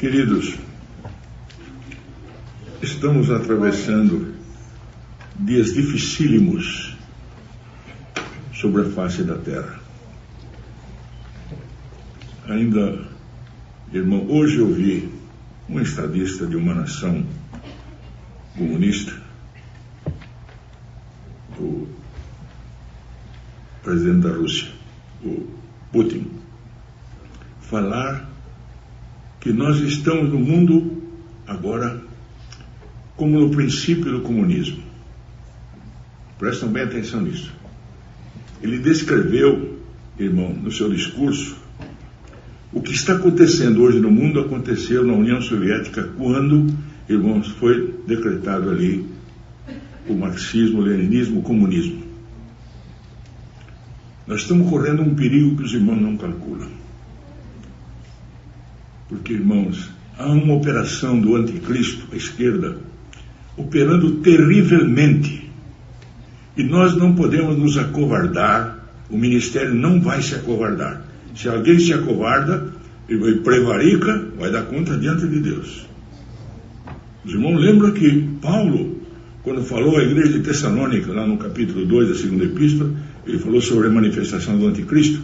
Queridos, estamos atravessando dias dificílimos sobre a face da terra. Ainda, irmão, hoje eu vi um estadista de uma nação comunista, o presidente da Rússia, o Putin, falar que nós estamos no mundo agora como no princípio do comunismo. Prestam bem atenção nisso. Ele descreveu, irmão, no seu discurso, o que está acontecendo hoje no mundo aconteceu na União Soviética quando, irmãos, foi decretado ali o marxismo, o leninismo, o comunismo. Nós estamos correndo um perigo que os irmãos não calculam. Porque, irmãos, há uma operação do anticristo, à esquerda, operando terrivelmente. E nós não podemos nos acovardar, o ministério não vai se acovardar. Se alguém se acovarda e prevarica, vai dar conta diante de Deus. Os irmãos lembram que Paulo, quando falou à igreja de Tessalônica, lá no capítulo 2 da segunda epístola, ele falou sobre a manifestação do anticristo,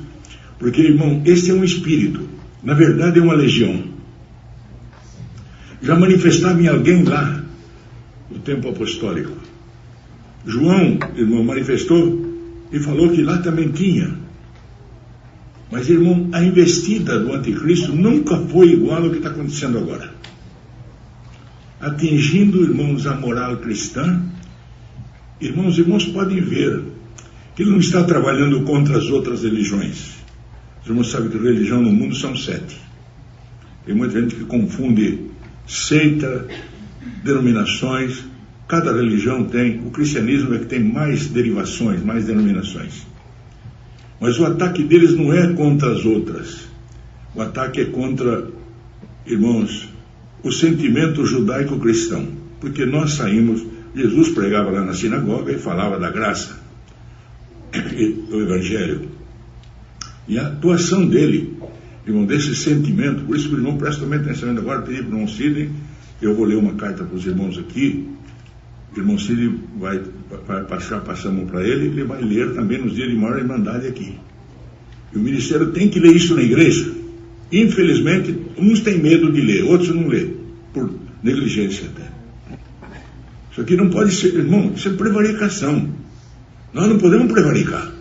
porque, irmão, este é um espírito, na verdade é uma legião. Já manifestava em alguém lá, no tempo apostólico. João, irmão, manifestou e falou que lá também tinha. Mas, irmão, a investida do anticristo nunca foi igual ao que está acontecendo agora. Atingindo, irmãos, a moral cristã. Irmãos podem ver que ele não está trabalhando contra as outras religiões. Os irmãos sabem que religião no mundo são 7. Tem muita gente que confunde seita, denominações. Cada religião tem. O cristianismo é que tem mais derivações, mais denominações. Mas o ataque deles não é contra as outras. O ataque é contra, irmãos, o sentimento judaico-cristão. Porque nós saímos, Jesus pregava lá na sinagoga e falava da graça, do Evangelho. E a atuação dele, irmão, desse sentimento, por isso que o irmão presta também atenção ainda agora, pedi para o irmão Sidney, eu vou ler uma carta para os irmãos aqui, o irmão Sidney vai passamos para ele vai ler também nos dias de maior irmandade aqui. E o ministério tem que ler isso na igreja. Infelizmente, uns têm medo de ler, outros não lê, por negligência até. Isso aqui não pode ser, irmão, isso é prevaricação. Nós não podemos prevaricar.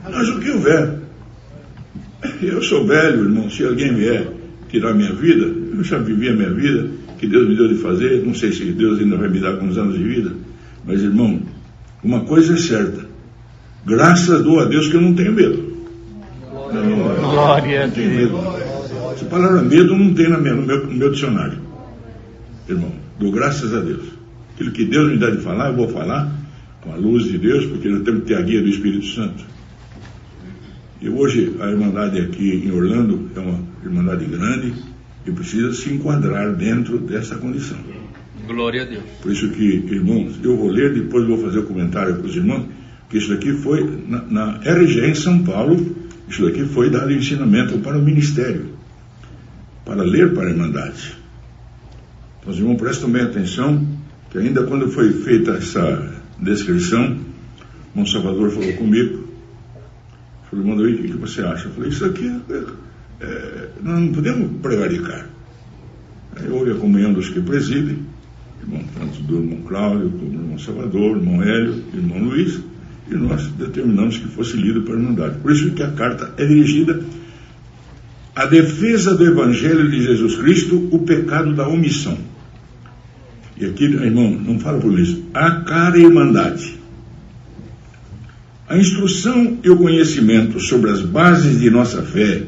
Mas o que houver. Eu sou velho, irmão, se alguém vier tirar minha vida, eu já vivi a minha vida, que Deus me deu de fazer, não sei se Deus ainda vai me dar alguns anos de vida, mas, irmão, uma coisa é certa, graças dou a Deus que eu não tenho medo. Glória a Deus. Essa palavra medo não tem no meu dicionário, irmão, dou graças a Deus. Aquilo que Deus me dá de falar, eu vou falar com a luz de Deus, porque nós temos que ter a guia do Espírito Santo. E hoje a irmandade aqui em Orlando é uma irmandade grande e precisa se enquadrar dentro dessa condição. Glória a Deus. Por isso que, irmãos, eu vou ler, depois vou fazer o comentário para os irmãos, que isso daqui foi na RG em São Paulo, isso daqui foi dado ensinamento para o ministério, para ler para a irmandade. Então, os irmãos, prestam bem atenção, que ainda quando foi feita essa descrição, o irmão Salvador falou comigo, falou, irmão David, o que você acha? Eu falei, isso aqui nós não podemos prevaricar. Aí houve a comunhão dos que presidem, irmão, tanto do irmão Cláudio, como do irmão Salvador, irmão Hélio, irmão Luiz, e nós determinamos que fosse lido pela irmandade. Por isso que a carta é dirigida à defesa do Evangelho de Jesus Cristo, o pecado da omissão. E aqui, irmão, não fala por isso, a cara irmandade. A instrução e o conhecimento sobre as bases de nossa fé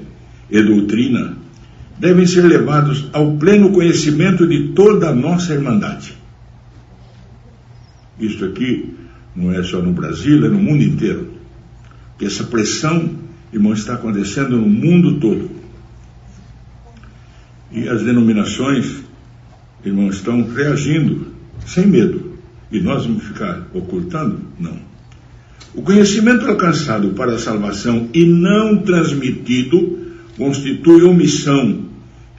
e doutrina devem ser levados ao pleno conhecimento de toda a nossa irmandade. Isto aqui não é só no Brasil, é no mundo inteiro. Porque essa pressão, irmão, está acontecendo no mundo todo. E as denominações, irmão, estão reagindo sem medo. E nós vamos ficar ocultando? Não. O conhecimento alcançado para a salvação e não transmitido constitui omissão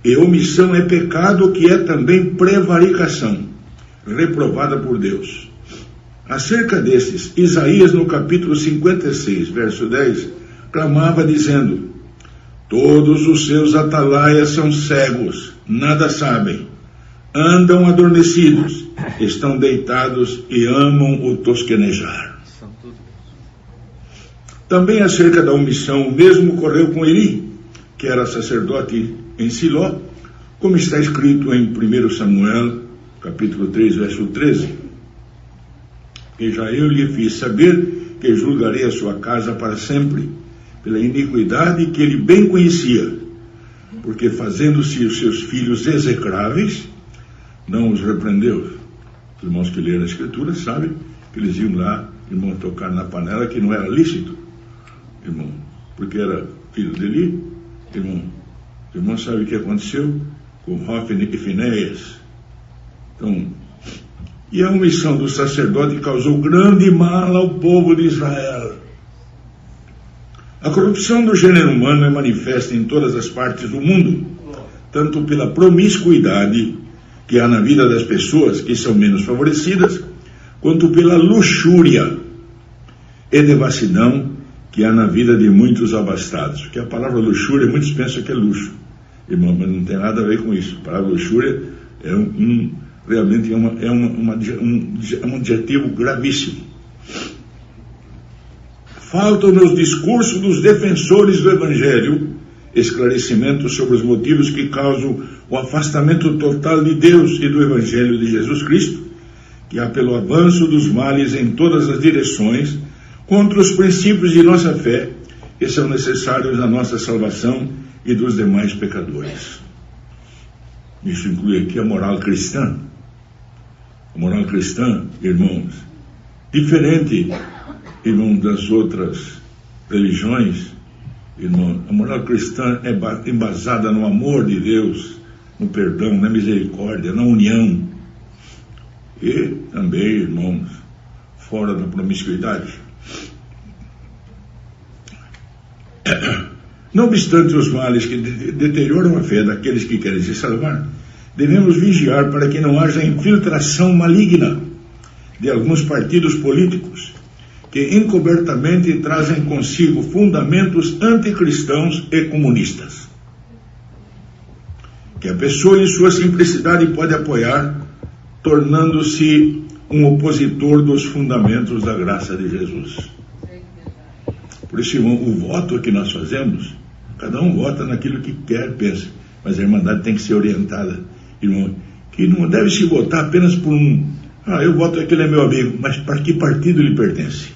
E omissão é pecado, que é também prevaricação, reprovada por Deus. Acerca destes, Isaías, no capítulo 56, verso 10, clamava dizendo: todos os seus atalaias são cegos, nada sabem, andam adormecidos, estão deitados e amam o tosquenejar. Também acerca da omissão, o mesmo ocorreu com Eli, que era sacerdote em Siló, como está escrito em 1 Samuel, capítulo 3, verso 13. E já eu lhe fiz saber que julgarei a sua casa para sempre, pela iniquidade que ele bem conhecia, porque fazendo-se os seus filhos execráveis, não os repreendeu. Os irmãos que leram a Escritura sabem que eles iam lá, irmão, tocar na panela, que não era lícito, irmão, porque era filho dele, irmão. Os irmãos sabem o que aconteceu com Hofni e Finéias. Então, e a omissão do sacerdote causou grande mal ao povo de Israel. A corrupção do gênero humano é manifesta em todas as partes do mundo, tanto pela promiscuidade que há na vida das pessoas que são menos favorecidas, quanto pela luxúria e devassidão que há na vida de muitos abastados. Porque a palavra luxúria, muitos pensam que é luxo, irmão, mas não tem nada a ver com isso. A palavra luxúria realmente é um adjetivo gravíssimo. Faltam nos discursos dos defensores do Evangelho esclarecimentos sobre os motivos que causam o afastamento total de Deus e do Evangelho de Jesus Cristo, que há pelo avanço dos males em todas as direções, contra os princípios de nossa fé, que são necessários à nossa salvação e dos demais pecadores. Isso inclui aqui a moral cristã. A moral cristã, irmãos, diferente, irmão, das outras religiões, irmão, a moral cristã é embasada no amor de Deus, no perdão, na misericórdia, na união. E também, irmãos, fora da promiscuidade. Não obstante os males que deterioram a fé daqueles que querem se salvar, devemos vigiar para que não haja infiltração maligna de alguns partidos políticos que encobertamente trazem consigo fundamentos anticristãos e comunistas, que a pessoa em sua simplicidade pode apoiar, tornando-se um opositor dos fundamentos da graça de Jesus. Por isso, irmão, o voto que nós fazemos, cada um vota naquilo que quer, pensa, mas a Irmandade tem que ser orientada, irmão, que não deve se votar apenas por eu voto aquele é meu amigo, mas para que partido ele pertence?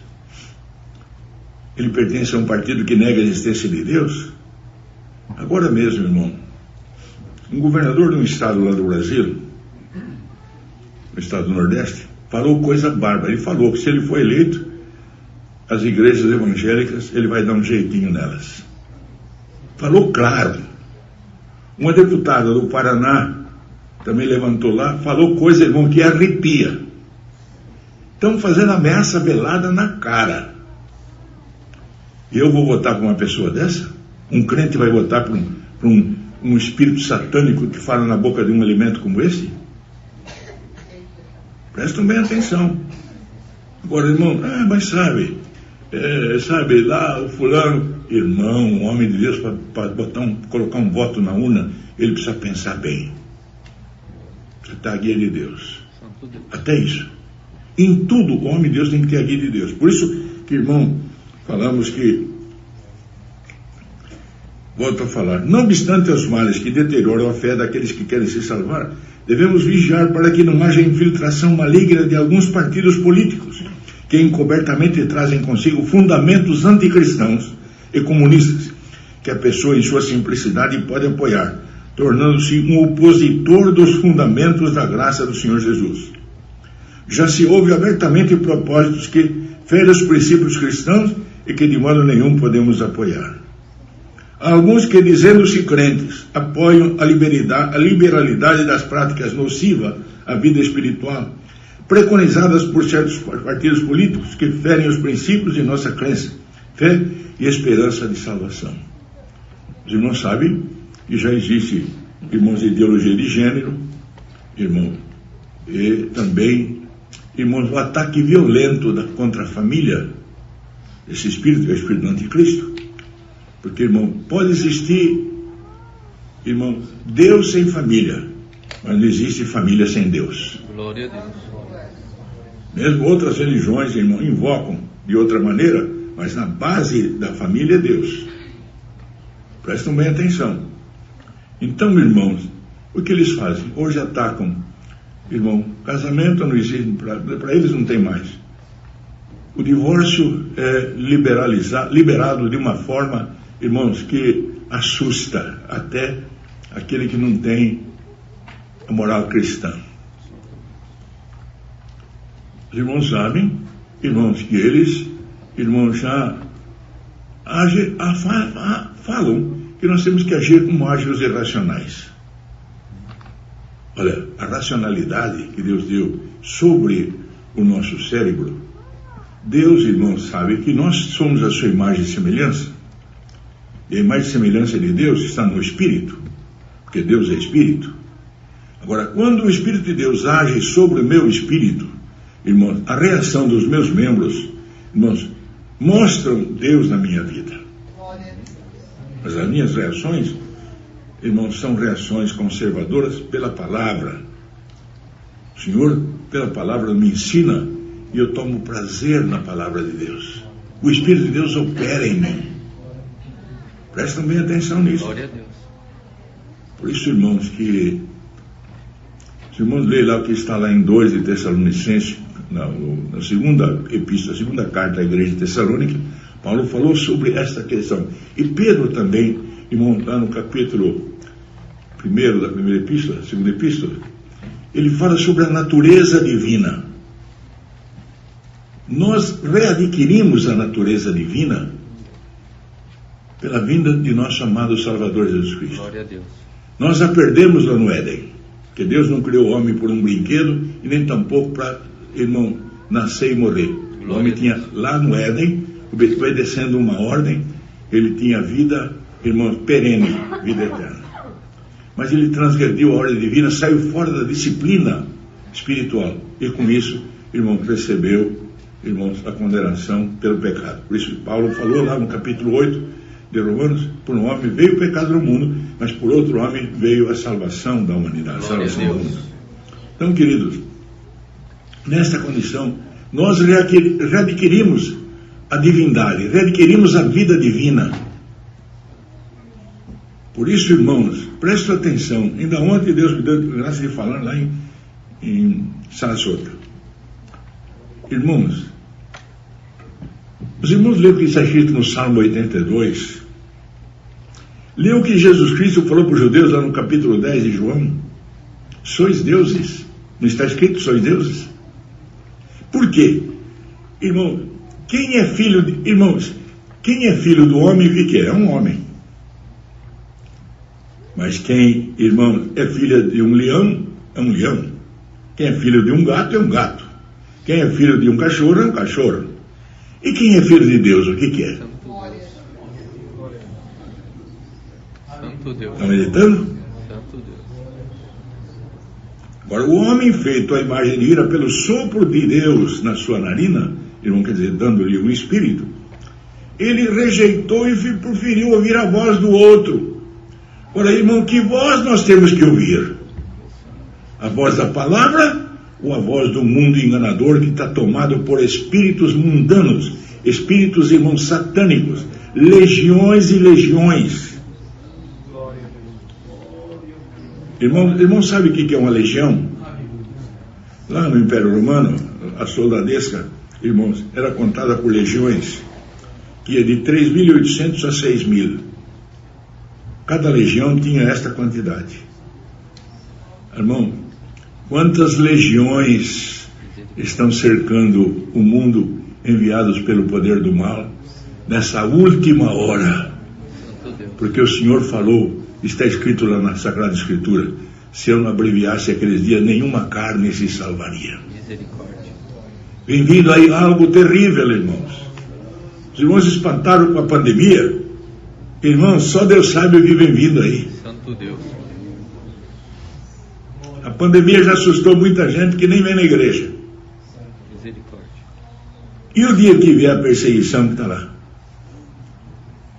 Ele pertence a um partido que nega a existência de Deus? Agora mesmo, irmão, um governador de um estado lá do Brasil, no estado do Nordeste, falou coisa bárbara. Ele falou que se ele for eleito, as igrejas evangélicas, ele vai dar um jeitinho nelas. Falou claro. Uma deputada do Paraná também levantou lá, falou coisa, irmão, que arrepia. Estão fazendo ameaça velada na cara. E eu vou votar por uma pessoa dessa? Um crente vai votar por um espírito satânico que fala na boca de um alimento como esse? Prestam bem atenção. Agora, irmão, mas sabe, lá o fulano, irmão, um homem de Deus, para colocar um voto na urna, ele precisa pensar bem. Precisa ter a guia de Deus. Até isso. Em tudo, o homem de Deus tem que ter a guia de Deus. Por isso que, irmão, falamos que, volto a falar, não obstante os males que deterioram a fé daqueles que querem se salvar, devemos vigiar para que não haja infiltração maligna de alguns partidos políticos, que encobertamente trazem consigo fundamentos anticristãos e comunistas, que a pessoa em sua simplicidade pode apoiar, tornando-se um opositor dos fundamentos da graça do Senhor Jesus. Já se ouve abertamente propósitos que ferem os princípios cristãos e que de modo nenhum podemos apoiar. Há alguns que, dizendo-se crentes, apoiam a liberalidade das práticas nocivas à vida espiritual, preconizadas por certos partidos políticos que ferem os princípios de nossa crença, fé e esperança de salvação. Os irmãos sabem que já existe irmãos, ideologia de gênero, irmão, e também, irmãos, o ataque violento contra a família. Esse espírito é o espírito do anticristo. Porque, irmão, pode existir, irmão, Deus sem família, mas não existe família sem Deus. Glória a Deus. Mesmo outras religiões, irmão, invocam de outra maneira, mas na base da família é Deus. Prestem bem atenção. Então, irmãos, o que eles fazem? Hoje atacam, irmão, casamento não existe, para eles não tem mais. O divórcio é liberado de uma forma, irmãos, que assusta até aquele que não tem a moral cristã. Os irmãos sabem, irmãos, que eles, irmãos, já falam que nós temos que agir como agem os irracionais. Olha, a racionalidade que Deus deu sobre o nosso cérebro, Deus, irmãos, sabe que nós somos a sua imagem e semelhança. E a imagem e semelhança de Deus está no Espírito, porque Deus é Espírito. Agora, quando o Espírito de Deus age sobre o meu Espírito, irmãos, a reação dos meus membros, irmãos, mostram Deus na minha vida. Mas as minhas reações, irmãos, são reações conservadoras pela palavra. O Senhor, pela palavra, me ensina e eu tomo prazer na palavra de Deus. O Espírito de Deus opera em mim. Prestem bem atenção nisso. Glória a Deus. Por isso, irmãos, que os irmãos leem lá o que está lá em 2 de Tessalonicenses, na segunda epístola, a segunda carta à igreja de Tessalônica, Paulo falou sobre esta questão. E Pedro também, irmão, lá no capítulo 1 da primeira epístola, segunda epístola, ele fala sobre a natureza divina. Nós readquirimos a natureza divina pela vinda de nosso amado Salvador Jesus Cristo. Glória a Deus. Nós a perdemos lá no Éden, porque Deus não criou o homem por um brinquedo e nem tampouco para, irmão, nascer e morrer. O homem tinha lá no Éden, obedecendo uma ordem, ele tinha vida, irmão, perene, vida eterna. Mas ele transgrediu a ordem divina, saiu fora da disciplina espiritual e com isso, irmão, recebeu, irmãos, a condenação pelo pecado. Por isso Paulo falou lá no capítulo 8 de Romanos, por um homem veio o pecado no mundo, mas por outro homem veio a salvação da humanidade, a salvação do mundo. Então, queridos, nesta condição, nós readquirimos a divindade, readquirimos a vida divina. Por isso, irmãos, prestem atenção. Ainda ontem Deus me deu graça de falar lá em Sarasota. Irmãos, os irmãos lêem o que está escrito no Salmo 82. Lêem o que Jesus Cristo falou para os judeus lá no capítulo 10 de João. Sois deuses. Não está escrito sois deuses? Por quê? Irmão, quem é filho de... Irmãos, quem é filho do homem, o que é? É um homem. Mas quem, irmão, é filha de um leão, é um leão. Quem é filho de um gato, é um gato. Quem é filho de um cachorro, é um cachorro. E quem é filho de Deus, o que é? Santo Deus. Está meditando? Santo Deus. Agora, o homem feito à imagem divina pelo sopro de Deus na sua narina, irmão, quer dizer, dando-lhe um espírito, ele rejeitou e preferiu ouvir a voz do outro. Agora, irmão, que voz nós temos que ouvir? A voz da palavra ou a voz do mundo enganador que está tomado por espíritos mundanos, espíritos, irmãos, satânicos, legiões e legiões. Irmão, sabe o que é uma legião? Lá no Império Romano, a soldadesca, irmãos, era contada por legiões, que ia de 3.800 a 6.000. Cada legião tinha esta quantidade. Irmão, quantas legiões estão cercando o mundo, enviados pelo poder do mal, nessa última hora? Porque o Senhor falou, está escrito lá na Sagrada Escritura, se eu não abreviasse aqueles dias, nenhuma carne se salvaria. Misericórdia. Vem vindo aí algo terrível, irmãos. Os irmãos se espantaram com a pandemia. Irmãos, só Deus sabe o que vem vindo aí. Santo Deus. A pandemia já assustou muita gente que nem vem na igreja. Misericórdia. E o dia que vier a perseguição que está lá?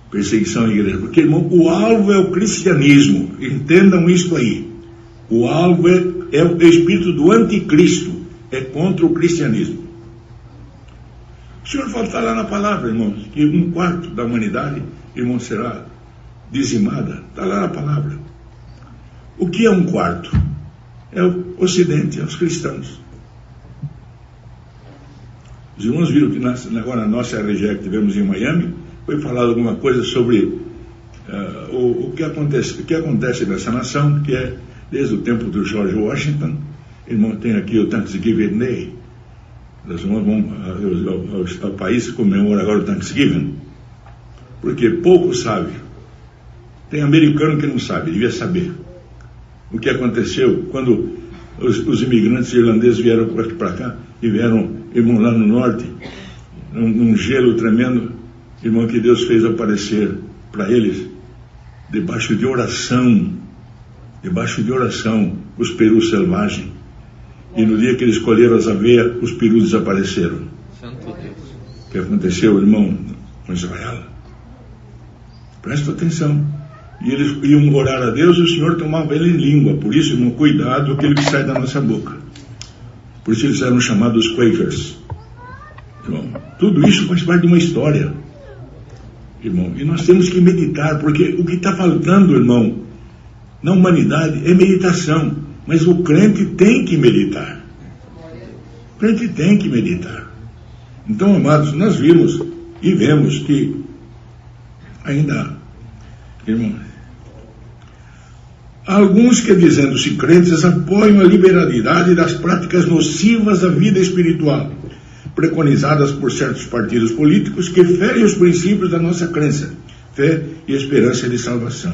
Perseguição à igreja. Porque, irmão, o alvo é o cristianismo. Entendam isso aí. O alvo é o espírito do anticristo. É contra o cristianismo. O Senhor fala, está lá na palavra, irmãos, que 1/4 da humanidade, irmão, será dizimada. Está lá na palavra. O que é 1/4? É o Ocidente, é os cristãos. Os irmãos viram que agora na nossa RG que tivemos em Miami, foi falado alguma coisa sobre o que acontece nessa nação, que é desde o tempo do George Washington. Irmão, tem aqui o Thanksgiving Day. Nós vamos ao país que comemora agora o Thanksgiving, porque pouco sabe. Tem americano que não sabe, devia saber o que aconteceu quando os imigrantes irlandeses vieram para cá e vieram, irmão, lá no norte, num gelo tremendo, irmão, que Deus fez aparecer para eles, debaixo de oração, os perus selvagens. E no dia que eles colheram as aveias, os perus desapareceram. Santo Deus. O que aconteceu, irmão, com Israel? Presta atenção. E eles iam orar a Deus e o Senhor tomava ele em língua. Por isso, irmão, cuidado com aquilo que sai da nossa boca. Por isso eles eram chamados Quakers. Irmão, tudo isso faz parte de uma história, irmão. E nós temos que meditar, porque o que está faltando, irmão, na humanidade é meditação. Mas o crente tem que meditar. O crente tem que meditar. Então, amados, nós vimos e vemos que ainda, irmão, há alguns que, dizendo-se crentes, apoiam a liberalidade das práticas nocivas à vida espiritual, preconizadas por certos partidos políticos que ferem os princípios da nossa crença, fé e esperança de salvação.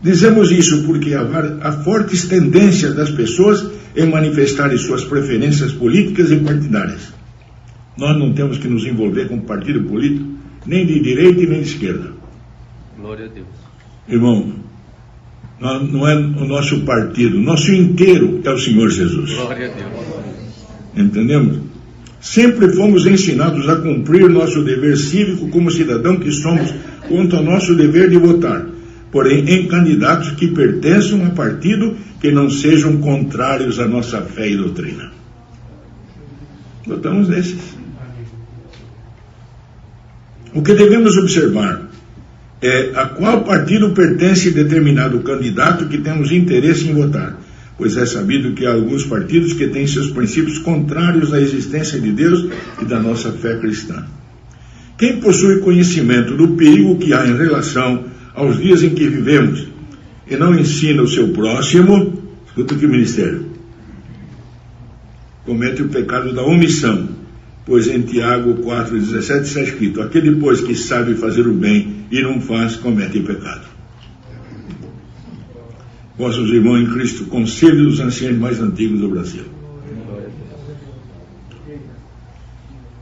Dizemos isso porque há fortes tendências das pessoas em manifestarem suas preferências políticas e partidárias. Nós não temos que nos envolver com partido político, nem de direita e nem de esquerda. Glória a Deus. Irmão, não é o nosso partido, nosso inteiro é o Senhor Jesus. Glória a Deus. Entendemos? Sempre fomos ensinados a cumprir nosso dever cívico como cidadão que somos quanto ao nosso dever de votar, porém em candidatos que pertençam a partido que não sejam contrários à nossa fé e doutrina. Votamos nesses. O que devemos observar é a qual partido pertence determinado candidato que temos interesse em votar, pois é sabido que há alguns partidos que têm seus princípios contrários à existência de Deus e da nossa fé cristã. Quem possui conhecimento do perigo que há em relação aos dias em que vivemos e não ensina o seu próximo, escuta aqui o ministério, comete o pecado da omissão, pois em Tiago 4,17 está escrito: aquele, pois, que sabe fazer o bem e não faz, comete o pecado. Vossos irmãos em Cristo, conselho dos anciãos mais antigos do Brasil.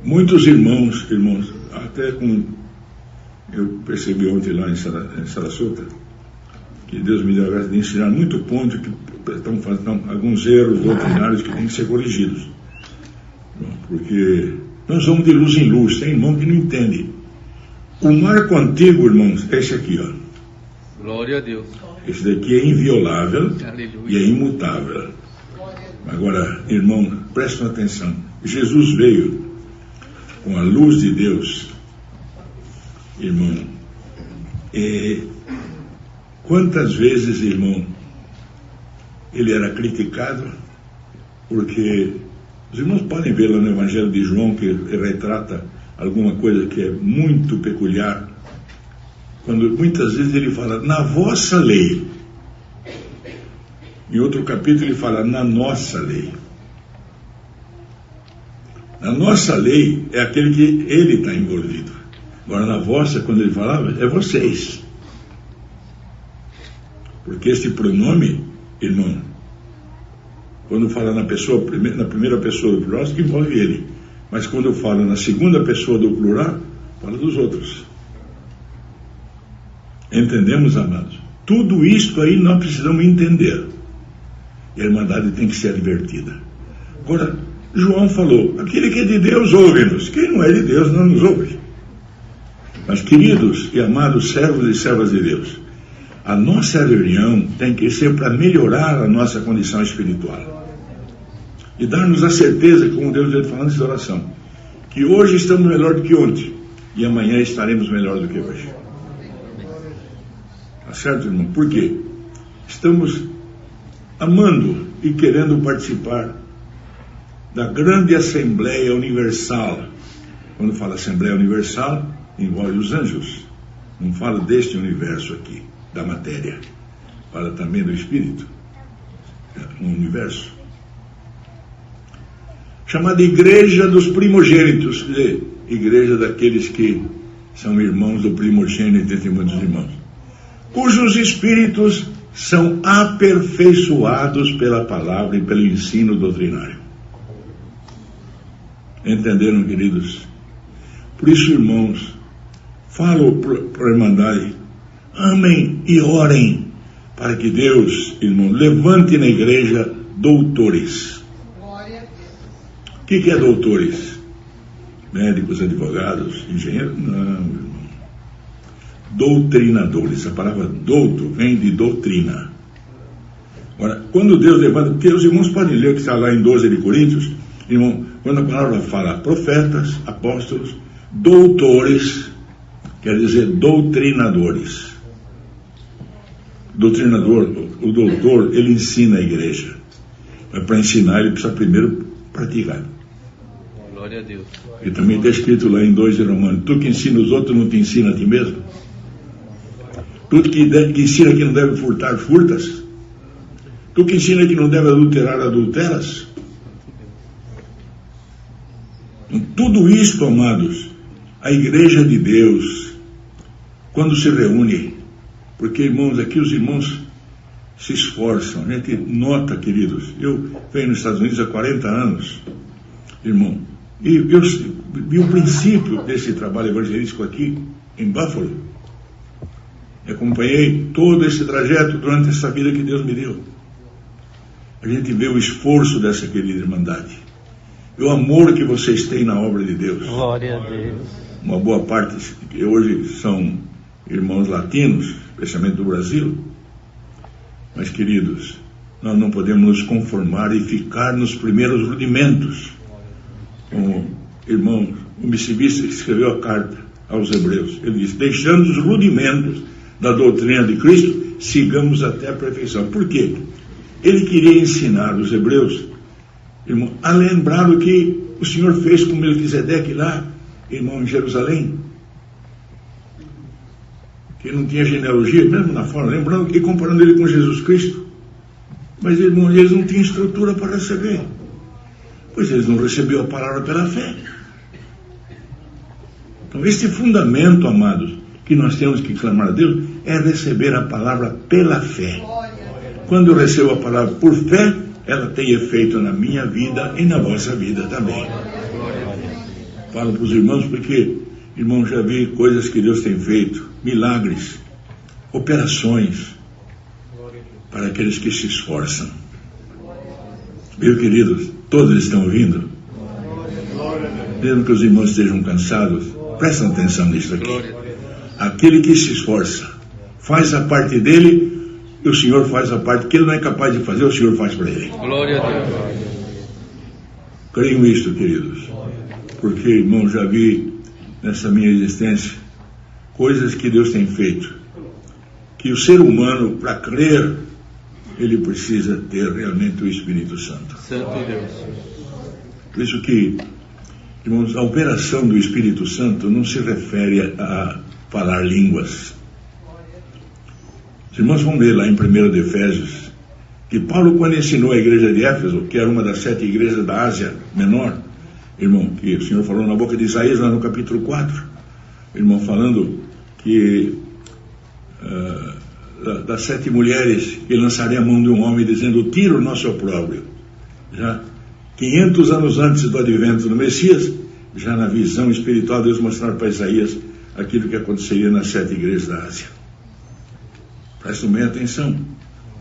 Muitos irmãos, até eu percebi ontem lá em Sarasota, que Deus me deu a graça de ensinar muito ponto que estão fazendo alguns erros doutrinários que têm que ser corrigidos. Porque nós vamos de luz em luz, tem irmão que não entende. O marco antigo, irmãos, é esse aqui, ó. Glória a Deus. Esse daqui é inviolável. Aleluia. E é imutável. Agora, irmão, prestem atenção. Jesus veio com a luz de Deus, irmão. E quantas vezes, irmão, ele era criticado, porque os irmãos podem ver lá no Evangelho de João que retrata alguma coisa que é muito peculiar, quando muitas vezes ele fala na vossa lei, em outro capítulo ele fala na nossa lei. Na nossa lei é aquele que ele está envolvido. Agora na vossa, quando ele falava, é vocês. Porque este pronome, irmão, quando fala na primeira pessoa do plural, que envolve ele. Mas quando fala na segunda pessoa do plural, fala dos outros. Entendemos, amados? Tudo isso aí nós precisamos entender. E a Irmandade tem que ser advertida. Agora, João falou, aquele que é de Deus ouve-nos, quem não é de Deus não nos ouve. Mas, queridos e amados servos e servas de Deus, a nossa reunião tem que ser para melhorar a nossa condição espiritual. E dar-nos a certeza, como Deus está falando nessa oração, que hoje estamos melhor do que ontem, e amanhã estaremos melhor do que hoje. Tá certo, irmão? Por quê? Estamos amando e querendo participar da grande Assembleia Universal. Quando fala Assembleia Universal, envolve os anjos. Não fala deste universo aqui, da matéria. Fala também do Espírito, no universo. Chamada Igreja dos Primogênitos, quer dizer, igreja daqueles que são irmãos do primogênito entre muitos irmãos, cujos espíritos são aperfeiçoados pela palavra e pelo ensino doutrinário. Entenderam, queridos? Por isso, irmãos, falo para a Irmandade, amem e orem para que Deus, irmão, levante na igreja doutores. O que é doutores? Médicos, advogados, engenheiros? Não, irmão. Doutrinadores. A palavra douto vem de doutrina. Agora, quando Deus levanta, porque os irmãos podem ler o que está lá em 12 de Coríntios, irmão, quando a palavra fala profetas, apóstolos, doutores, quer dizer doutrinadores. Doutrinador, o doutor, ele ensina a igreja. Mas para ensinar, ele precisa primeiro praticar. Glória a Deus. E também está escrito lá em 2 de Romanos, tu que ensina os outros não te ensina a ti mesmo? Tu que ensina que não deve furtar, furtas? Tu que ensina que não deve adulterar, adulteras? Tudo isto, amados, a igreja de Deus, quando se reúne, porque, irmãos, aqui os irmãos se esforçam, a gente nota, queridos, eu venho nos Estados Unidos há 40 anos, irmão, e eu vi o princípio desse trabalho evangelístico aqui em Buffalo. Acompanhei todo esse trajeto durante essa vida que Deus me deu. A gente vê o esforço dessa querida Irmandade, e o amor que vocês têm na obra de Deus. Glória a Deus. Uma boa parte que hoje são irmãos latinos, especialmente do Brasil. Mas, queridos, nós não podemos nos conformar e ficar nos primeiros rudimentos. O irmão, o missivista que escreveu a carta aos Hebreus, ele diz, deixando os rudimentos da doutrina de Cristo, sigamos até a perfeição. Por quê? Ele queria ensinar os Hebreus, irmão, a lembrar o que o Senhor fez com Melquisedeque lá, irmão, em Jerusalém, que não tinha genealogia, mesmo na forma, lembrando e comparando ele com Jesus Cristo. Mas, irmão, eles não tinham estrutura para receber, pois eles não receberam a palavra pela fé. Então, este fundamento, amados, que nós temos que clamar a Deus, é receber a palavra pela fé. Quando eu recebo a palavra por fé, ela tem efeito na minha vida e na vossa vida também. Falo para os irmãos porque, irmão, já vi coisas que Deus tem feito, milagres, operações, para aqueles que se esforçam. Meus queridos, todos estão ouvindo? Mesmo que os irmãos estejam cansados, prestem atenção nisso aqui. Aquele que se esforça, faz a parte dele, e o Senhor faz a parte que ele não é capaz de fazer, o Senhor faz para ele. Glória a Deus. Creio isto, queridos, porque, irmão, já vi nessa minha existência coisas que Deus tem feito, que o ser humano, para crer, ele precisa ter realmente o Espírito Santo. Santo Deus. Por isso que, irmãos, a operação do Espírito Santo não se refere a falar línguas. Os irmãos vão ler lá em 1 de Efésios, que Paulo, quando ensinou a igreja de Éfeso, que era uma das 7 igrejas da Ásia Menor, irmão, que o Senhor falou na boca de Isaías, lá no capítulo 4, irmão, falando que das 7 mulheres que lançaria a mão de um homem, dizendo, tira o nosso opróbrio. Já 500 anos antes do advento do Messias, já na visão espiritual, Deus mostrava para Isaías aquilo que aconteceria nas 7 igrejas da Ásia. Prestem bem atenção,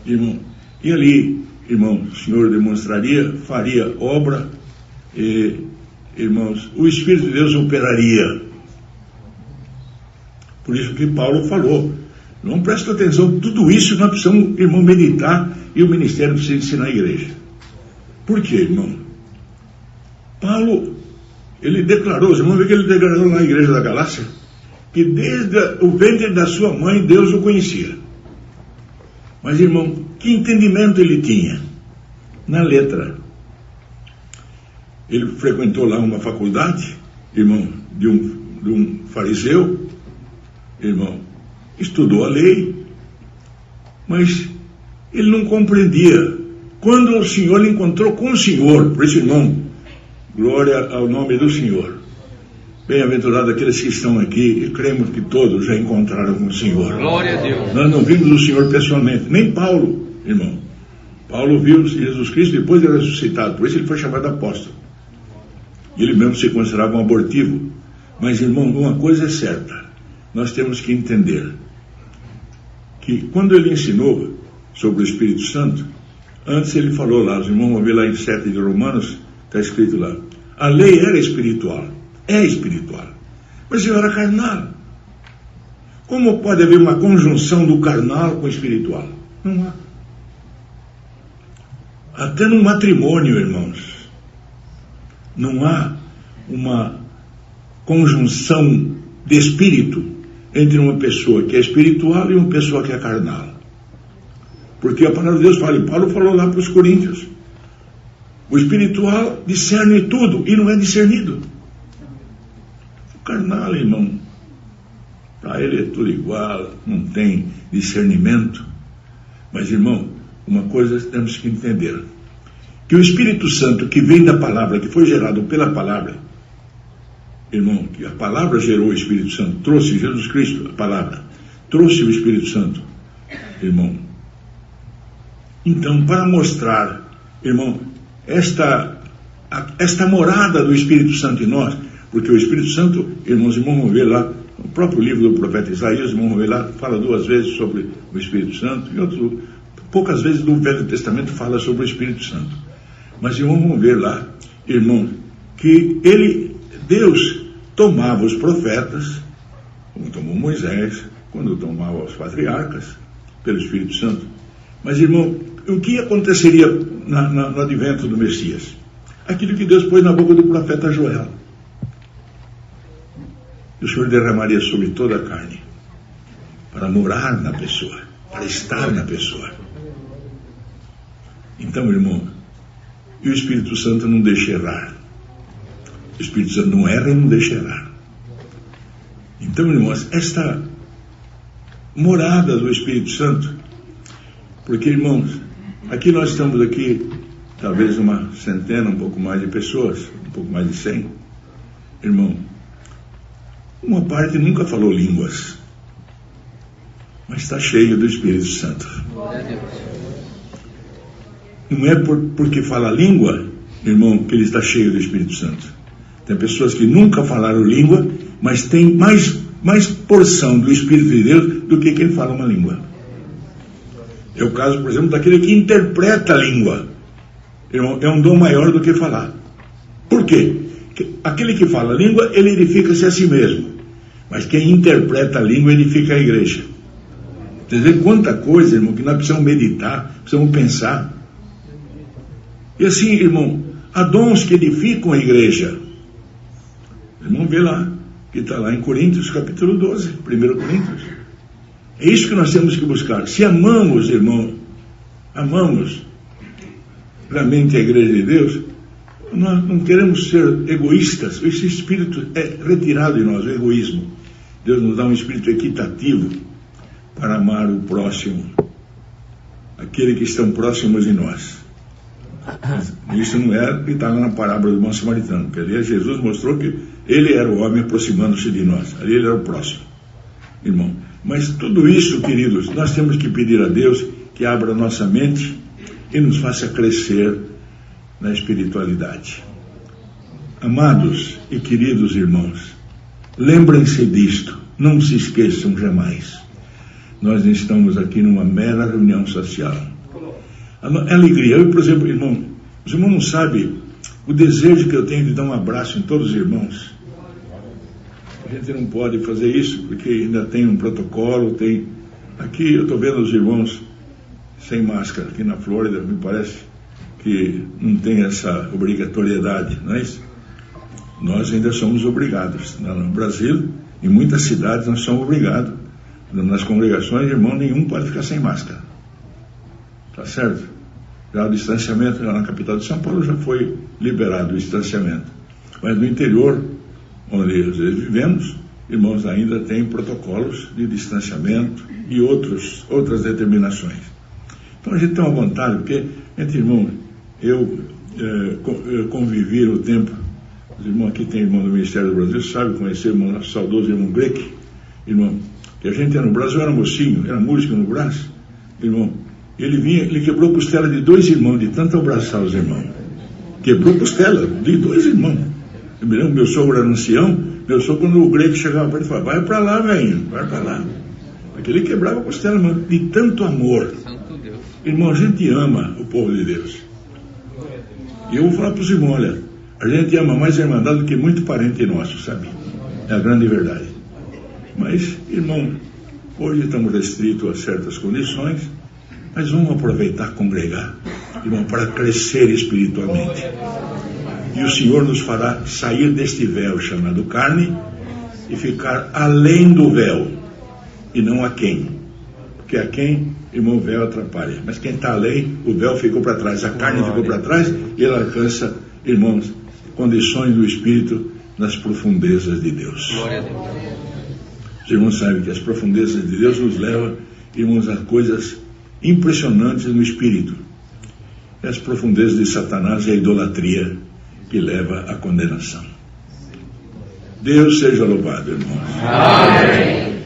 irmão. E ali, irmão, o Senhor demonstraria, faria obra, e, irmãos, o Espírito de Deus operaria. Por isso que Paulo falou. Não presta atenção, tudo isso nós precisamos, irmão, meditar, e o ministério precisa ensinar a igreja. Por quê, irmão? Paulo, ele declarou, os irmãos vê que ele declarou na igreja da Galácia, que desde o ventre da sua mãe Deus o conhecia. Mas, irmão, que entendimento ele tinha? Na letra. Ele frequentou lá uma faculdade, irmão, de um fariseu, irmão, estudou a lei, mas ele não compreendia. Quando o Senhor lhe encontrou com o Senhor, por isso, irmão, glória ao nome do Senhor. Bem-aventurados aqueles que estão aqui, e cremos que todos já encontraram com o Senhor. Glória a Deus. Nós não vimos o Senhor pessoalmente, nem Paulo, irmão. Paulo viu Jesus Cristo depois de ressuscitado, por isso ele foi chamado apóstolo. Ele mesmo se considerava um abortivo. Mas, irmão, uma coisa é certa, nós temos que entender que quando ele ensinou sobre o Espírito Santo, antes ele falou lá, os irmãos vão ver lá em 7 de Romanos, está escrito lá, a lei era espiritual, é espiritual, mas eu era carnal. Como pode haver uma conjunção do carnal com o espiritual? Não há. Até no matrimônio, irmãos, não há uma conjunção de espírito entre uma pessoa que é espiritual e uma pessoa que é carnal. Porque a palavra de Deus fala, e Paulo falou lá para os coríntios, o espiritual discerne tudo e não é discernido. O carnal, irmão, para ele é tudo igual, não tem discernimento. Mas, irmão, uma coisa temos que entender, que o Espírito Santo que vem da palavra, que foi gerado pela palavra, irmão, que a palavra gerou o Espírito Santo, trouxe Jesus Cristo, a palavra, trouxe o Espírito Santo, irmão. Então, para mostrar, irmão, esta morada do Espírito Santo em nós, porque o Espírito Santo, irmãos, vão ver lá, no próprio livro do profeta Isaías, vão ver lá, fala 2 vezes sobre o Espírito Santo, e poucas vezes no Velho Testamento fala sobre o Espírito Santo. Mas vamos ver lá, irmão, que Deus tomava os profetas, como tomou Moisés, quando tomava os patriarcas, pelo Espírito Santo. Mas, irmão, o que aconteceria no advento do Messias? Aquilo que Deus pôs na boca do profeta Joel. O Senhor derramaria sobre toda a carne, para morar na pessoa, para estar na pessoa. Então, irmão, e o Espírito Santo não deixa errar. O Espírito Santo não erra e não deixa errar. Então, irmãos, esta morada do Espírito Santo, porque, irmãos, aqui nós estamos aqui, talvez uma centena, um pouco mais de pessoas, um pouco mais de 100. Irmão, uma parte nunca falou línguas, mas está cheio do Espírito Santo. Glória a Deus. Não é porque fala língua, irmão, que ele está cheio do Espírito Santo. Tem pessoas que nunca falaram língua, mas tem mais porção do Espírito de Deus do que quem fala uma língua. É o caso, por exemplo, daquele que interpreta a língua. Irmão, é um dom maior do que falar. Por quê? Porque aquele que fala a língua, ele edifica-se a si mesmo. Mas quem interpreta a língua, edifica a igreja. Vocês veem quanta coisa, irmão, que nós precisamos meditar, precisamos pensar. E assim, irmão, há dons que edificam a igreja. Vamos ver lá, que está lá em Coríntios, capítulo 12, 1 Coríntios. É isso que nós temos que buscar. Se amamos, irmão, amamos realmente a igreja de Deus, nós não queremos ser egoístas. Esse espírito é retirado de nós, o egoísmo. Deus nos dá um espírito equitativo para amar o próximo, aquele que estão próximos de nós. Isso não é o que está lá na parábola do bom samaritano, porque ali Jesus mostrou que ele era o homem aproximando-se de nós, ali ele era o próximo, irmão. Mas tudo isso, queridos, nós temos que pedir a Deus que abra nossa mente e nos faça crescer na espiritualidade. Amados e queridos irmãos, lembrem-se disto, não se esqueçam jamais. Nós estamos aqui numa mera reunião social. A alegria. Eu, por exemplo, irmão, os irmãos não sabem o desejo que eu tenho de dar um abraço em todos os irmãos. A gente não pode fazer isso porque ainda tem um protocolo, tem... Aqui eu estou vendo os irmãos sem máscara, aqui na Flórida, me parece que não tem essa obrigatoriedade, não é isso? Nós ainda somos obrigados. No Brasil, em muitas cidades, nós somos obrigados. Nas congregações, irmão nenhum pode ficar sem máscara. Tá certo? Já o distanciamento, já na capital de São Paulo, já foi liberado o distanciamento. Mas no interior, onde às vezes vivemos, irmãos ainda têm protocolos de distanciamento e outras determinações. Então a gente tem uma vontade, porque, entre irmãos, eu convivi no tempo, os irmãos aqui tem irmão do Ministério do Brasil, sabe conhecer o irmão, saudoso irmão Greque, irmão, que a gente era no Brasil, era mocinho, era músico no braço, irmão, ele quebrou costela de 2 irmãos, de tanto abraçar os irmãos. Quebrou costela de 2 irmãos. Eu me lembro, meu sogro era ancião, meu sogro, quando o Greque chegava para ele, falava, vai para lá, velhinho, vai para lá. Porque ele quebrava costela, irmão, de tanto amor. Santo Deus. Irmão, a gente ama o povo de Deus. E eu vou falar para os irmãos, olha, a gente ama mais a Irmandade do que muito parente nosso, sabe? É a grande verdade. Mas, irmão, hoje estamos restritos a certas condições, mas vamos aproveitar, congregar, irmão, para crescer espiritualmente. E o Senhor nos fará sair deste véu chamado carne e ficar além do véu, e não aquém. Porque aquém, irmão, o véu atrapalha. Mas quem está além, o véu ficou para trás, a carne ficou para trás, e ele alcança, irmãos, condições do Espírito nas profundezas de Deus. Glória a Deus. Os irmãos sabem que as profundezas de Deus nos levam, irmãos, a coisas impressionantes no Espírito. E as profundezas de Satanás é a idolatria que leva à condenação. Deus seja louvado, irmãos. Amém.